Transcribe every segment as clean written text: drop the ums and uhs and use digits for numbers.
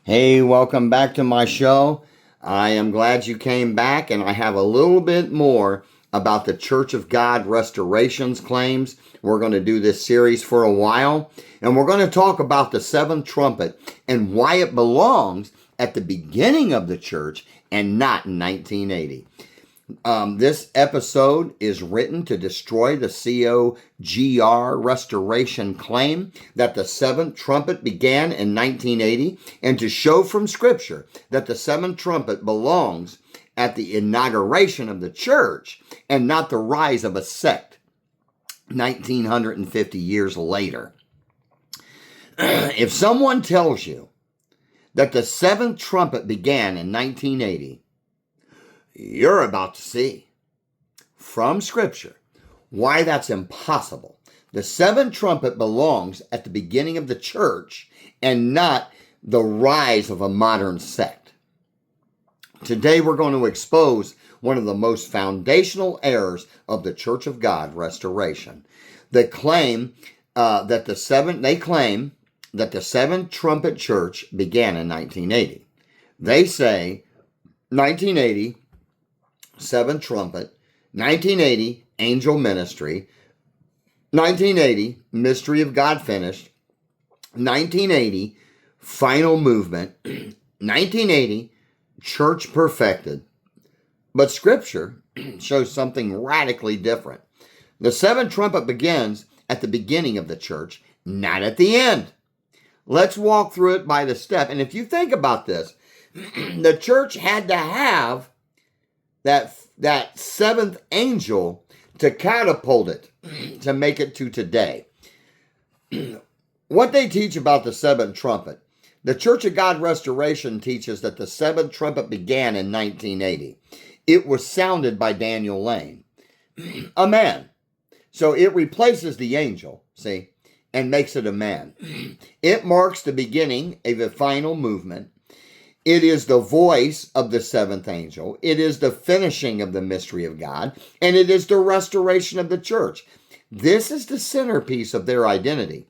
Hey, welcome back to my show. I am glad you came back, and I have a little bit more about the Church of God Restoration's claims. We're going to do this series for a while, and we're going to talk about the seventh trumpet and why it belongs at the beginning of the church and not in 1980. This episode is written to destroy the COG Restoration claim that the seventh trumpet began in 1980 and to show from Scripture that the seventh trumpet belongs at the inauguration of the church and not the rise of a sect 1950 years later. If someone tells you that the seventh trumpet began in 1980, you're about to see from Scripture why that's impossible. The seventh trumpet belongs at the beginning of the church and not the rise of a modern sect. Today we're going to expose one of the most foundational errors of the Church of God Restoration. They claim that the seventh trumpet church began in 1980. They say 1980 seventh trumpet, 1980 angel ministry, 1980 mystery of God finished, 1980 final movement, 1980 church perfected. But Scripture shows something radically different. The seventh trumpet begins at the beginning of the church, not at the end. Let's walk through it by the step. And if you think about this, the church had to have that seventh angel to catapult it, to make it to today. What they teach about the seventh trumpet, the Church of God Restoration teaches that the seventh trumpet began in 1980. It was sounded by Daniel Layne, a man. So it replaces the angel, see, and makes it a man. It marks the beginning of a final movement. It is the voice of the seventh angel. It is the finishing of the mystery of God, and it is the restoration of the church. This is the centerpiece of their identity.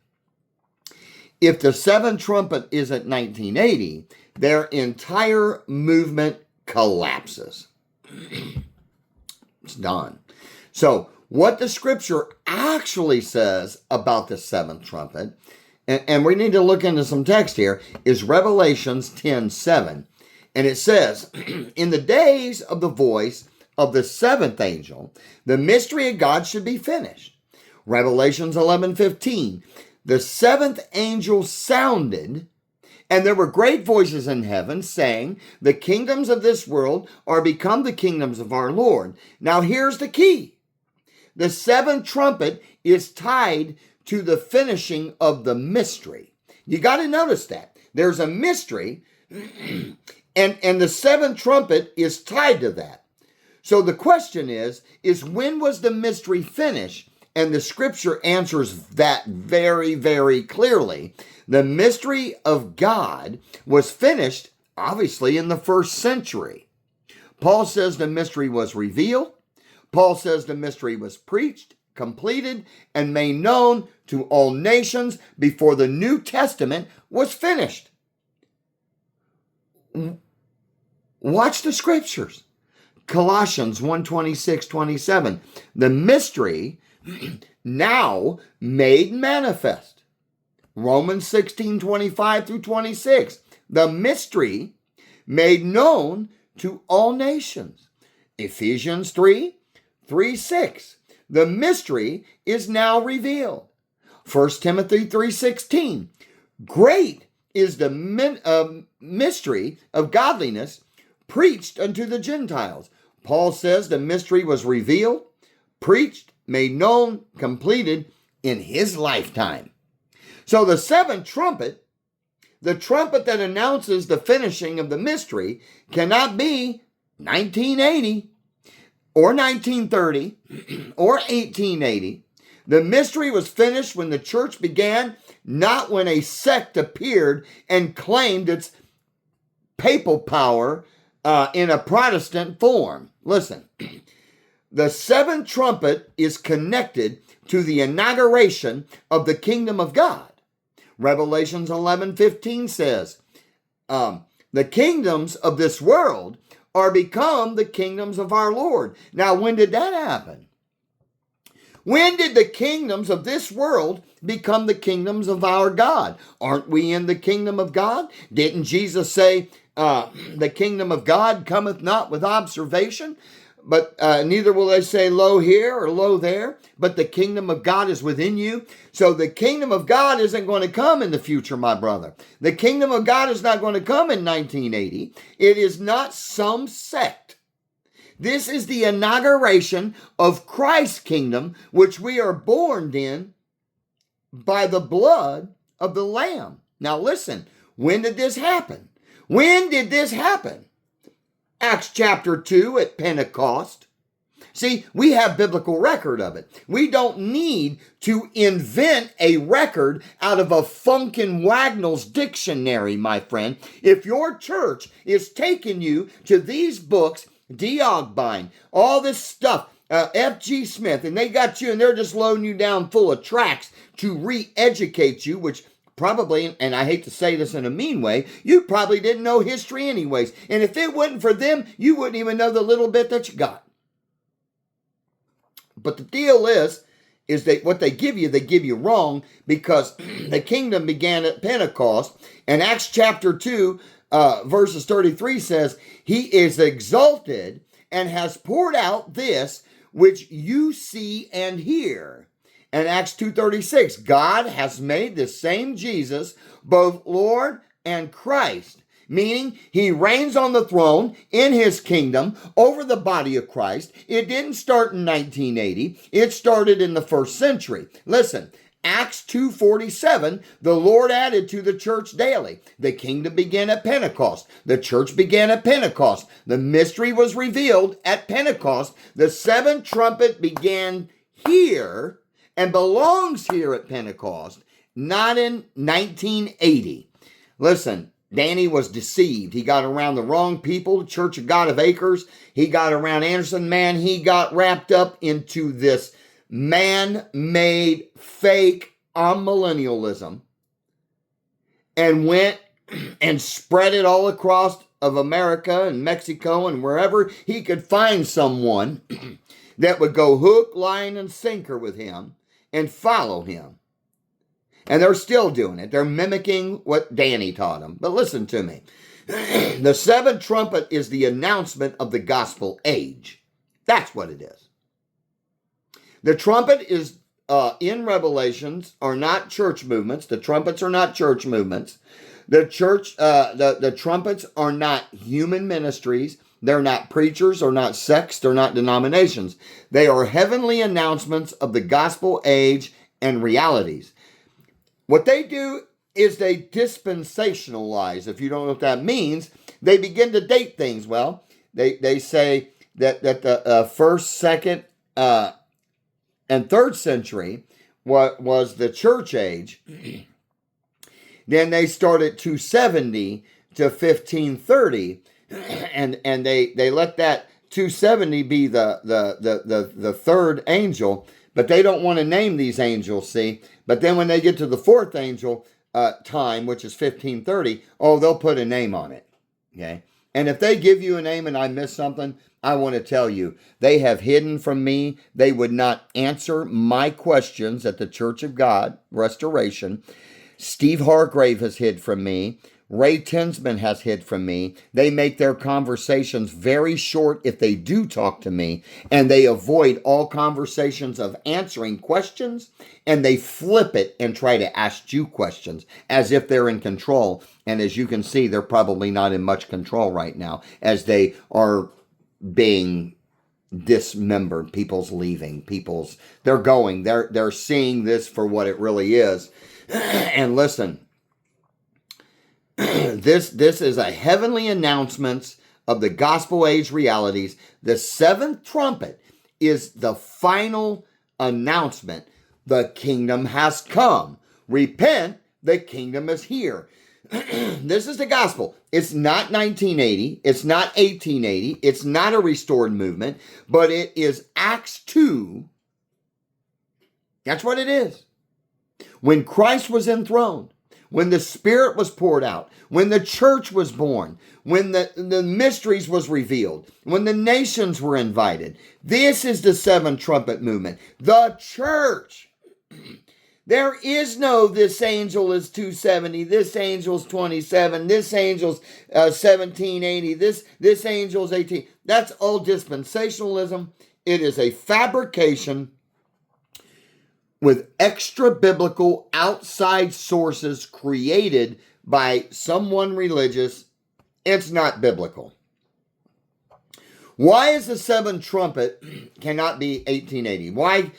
If the seventh trumpet isn't 1980, their entire movement collapses. It's done. So, what the Scripture actually says about the seventh trumpet, and we need to look into some text here, is Revelations 10:7. And it says, in the days of the voice of the seventh angel, the mystery of God should be finished. Revelations 11:15, the seventh angel sounded, and there were great voices in heaven saying, the kingdoms of this world are become the kingdoms of our Lord. Now here's the key. The seventh trumpet is tied to the finishing of the mystery. You got to notice that. There's a mystery, and the seventh trumpet is tied to that. So the question is when was the mystery finished? And the Scripture answers that very, very clearly. The mystery of God was finished, obviously, in the first century. Paul says the mystery was revealed. Paul says the mystery was preached, completed, and made known to all nations before the New Testament was finished. Watch the Scriptures. Colossians 1:26-27. The mystery now made manifest. Romans 16:25-26. The mystery made known to all nations. Ephesians 3:6. The mystery is now revealed. 1 Timothy 3:16. Great is the mystery of godliness preached unto the Gentiles. Paul says the mystery was revealed, preached, made known, completed in his lifetime. So the seventh trumpet, the trumpet that announces the finishing of the mystery, cannot be 1980 or 1930 or 1880. The mystery was finished when the church began, not when a sect appeared and claimed its papal power in a Protestant form. Listen, the seventh trumpet is connected to the inauguration of the kingdom of God. Revelations 11:15 says, the kingdoms of this world are become the kingdoms of our Lord. Now, when did that happen? When did the kingdoms of this world become the kingdoms of our God? Aren't we in the kingdom of God? Didn't Jesus say, the kingdom of God cometh not with observation, but neither will they say lo here or lo there, but the kingdom of God is within you. So the kingdom of God isn't going to come in the future, my brother. The kingdom of God is not going to come in 1980. It is not some sect. This is the inauguration of Christ's kingdom, which we are born in by the blood of the Lamb. Now listen, when did this happen? When did this happen? Acts chapter 2 at Pentecost. See, we have biblical record of it. We don't need to invent a record out of a Funkin' Wagnall's dictionary, my friend. If your church is taking you to these books, Diogbine, all this stuff, F.G. Smith, and they got you and they're just loading you down full of tracts to re-educate you, which probably, and I hate to say this in a mean way, you probably didn't know history anyways. And if it wasn't for them, you wouldn't even know the little bit that you got. But the deal is that what they give you wrong, because the kingdom began at Pentecost. And Acts chapter 2, verses 33 says, he is exalted and has poured out this which you see and hear. And Acts 2:36, God has made the same Jesus both Lord and Christ, meaning he reigns on the throne in his kingdom over the body of Christ. It didn't start in 1980. It started in the first century. Listen, Acts 2:47, the Lord added to the church daily. The kingdom began at Pentecost. The church began at Pentecost. The mystery was revealed at Pentecost. The seventh trumpet began here and belongs here at Pentecost, not in 1980. Listen, Danny was deceived. He got around the wrong people, the Church of God of Acres. He got around Anderson, man. He got wrapped up into this man-made fake amillennialism and went and spread it all across of America and Mexico and wherever he could find someone that would go hook, line, and sinker with him and follow him. And they're still doing it. They're mimicking what Danny taught them. But listen to me. The seventh trumpet is the announcement of the gospel age. That's what it is. The trumpet is, in Revelations, are not church movements. The trumpets are not church movements. The trumpets are not human ministries. They're not preachers or not sects. They're not denominations. They are heavenly announcements of the gospel age and realities. What they do is they dispensationalize. If you don't know what that means, they begin to date things. Well, they say that the first, second, and third century was the church age. Then they start at 270 to 1530, and they let that 270 be the third angel, but they don't want to name these angels, see? But then when they get to the fourth angel time, which is 1530, oh, they'll put a name on it, okay? And if they give you a name and I miss something, I want to tell you, they have hidden from me. They would not answer my questions at the Church of God Restoration. Steve Hargrave has hid from me. Ray Tinsman has hid from me. They make their conversations very short if they do talk to me, and they avoid all conversations of answering questions, and they flip it and try to ask you questions as if they're in control. And as you can see, they're probably not in much control right now as they are being dismembered. People's leaving. They're going. They're seeing this for what it really is. And listen, this is a heavenly announcement of the gospel age realities. The seventh trumpet is the final announcement. The kingdom has come. Repent, the kingdom is here. This is the gospel. It's not 1980. It's not 1880. It's not a restored movement, but it is Acts 2. That's what it is. When Christ was enthroned, when the Spirit was poured out, when the church was born, when the mysteries was revealed, when the nations were invited. This is the seven trumpet movement. The church. There is no this angel is 270, this angel's 27, this angel's 1780, this angel's 18. That's all dispensationalism. It is a fabrication with extra biblical outside sources created by someone religious. It's not biblical. Why is the seventh trumpet cannot be 1880? Why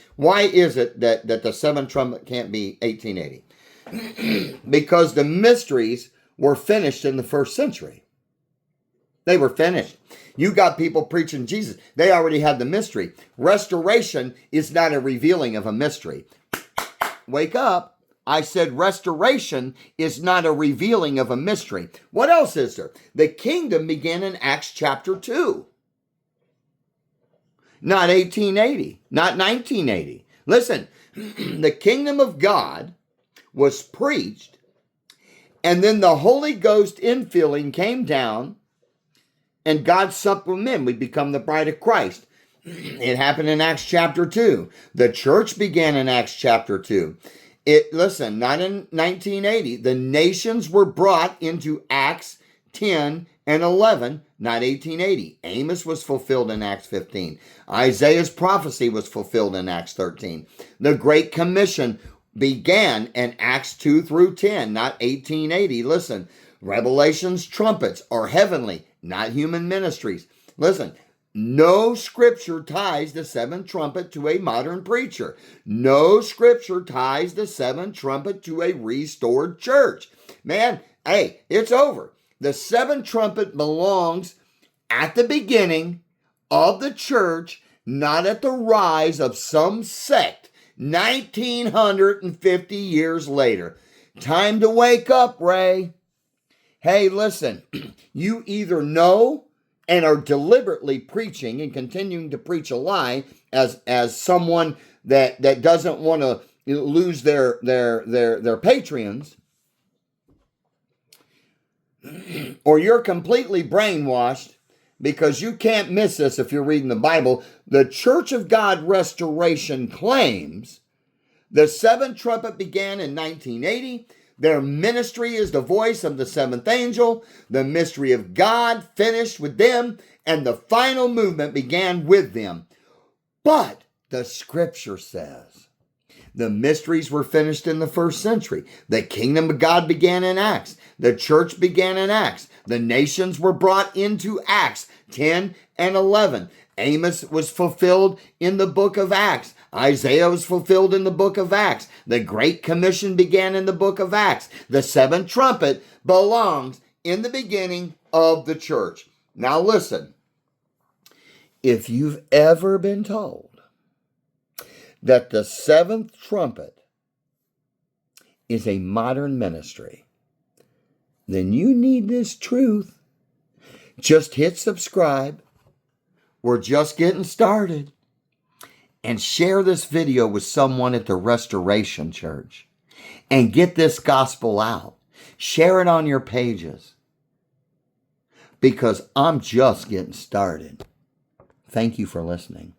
is it that the seventh trumpet can't be 1880? Because the mysteries were finished in the first century. They were finished. You got people preaching Jesus. They already had the mystery. Restoration is not a revealing of a mystery. Wake up. I said restoration is not a revealing of a mystery. What else is there? The kingdom began in Acts chapter 2. Not 1880, not 1980. Listen, the kingdom of God was preached, and then the Holy Ghost infilling came down, and God supped with men. We become the bride of Christ. It happened in Acts chapter 2. The church began in Acts chapter 2. Listen, not in 1980. The nations were brought into Acts 10 and 11, not 1880. Amos was fulfilled in Acts 15. Isaiah's prophecy was fulfilled in Acts 13. The Great Commission began in Acts 2 through 10, not 1880. Listen, Revelation's trumpets are heavenly, not human ministries. Listen, no scripture ties the seventh trumpet to a modern preacher. No scripture ties the seventh trumpet to a restored church. Man, hey, it's over. The seventh trumpet belongs at the beginning of the church, not at the rise of some sect 1950 years later. Time to wake up, Ray. Hey, listen, you either know and are deliberately preaching and continuing to preach a lie as someone that doesn't want to lose their Patreons, or you're completely brainwashed because you can't miss this if you're reading the Bible. The Church of God Restoration claims the seventh trumpet began in 1980. Their ministry is the voice of the seventh angel. The mystery of God finished with them, and the final movement began with them. But the scripture says the mysteries were finished in the first century. The kingdom of God began in Acts. The church began in Acts. The nations were brought into Acts 10 and 11. Amos was fulfilled in the book of Acts. Isaiah was fulfilled in the book of Acts. The Great Commission began in the book of Acts. The seventh trumpet belongs in the beginning of the church. Now listen, if you've ever been told that the seventh trumpet is a modern ministry, then you need this truth. Just hit subscribe. We're just getting started. And share this video with someone at the Restoration Church. And get this gospel out. Share it on your pages. Because I'm just getting started. Thank you for listening.